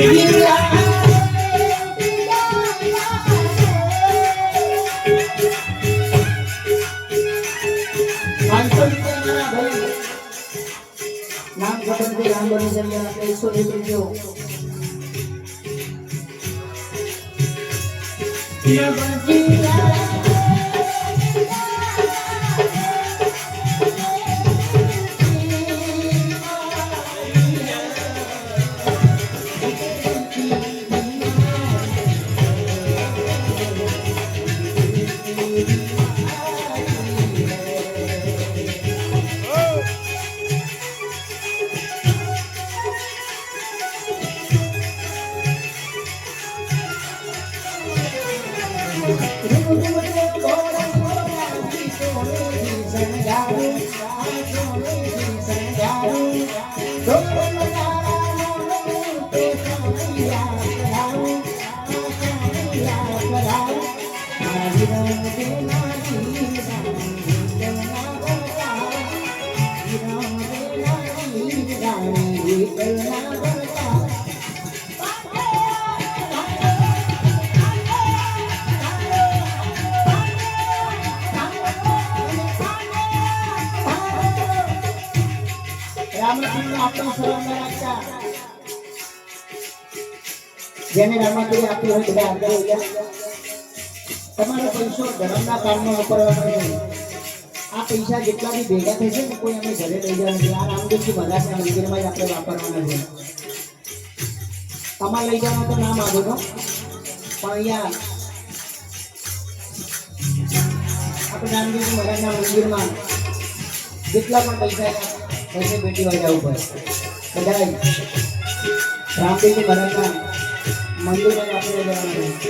નામ ગણપતિ રામ બની જમ્યા 101 રૂપિયો જેને રામાપીર આપ્યું હોય બધા આગળ આવી ગયા. તમારો પૈસો ધર્મના કામમાં વાપરવાનો નહીં. આ પૈસા જેટલા બી ભેગા થશે ને કોઈ અમે ઘરે લઈ જવાના છે. આ રામદેવજી મહારાજના મંદિરમાં જ આપણે વાપરવાના છે. તમારે લઈ જવાનું તો ના માગો તો, પણ અહીંયા આપણે રામદેવજી મહારાજના મંદિરમાં જેટલા પણ પૈસા પૈસે પેટી વાળા ઉપર બધા રામદેવજી મહારાજના મંદિરમાં આપણે જવાનું છે.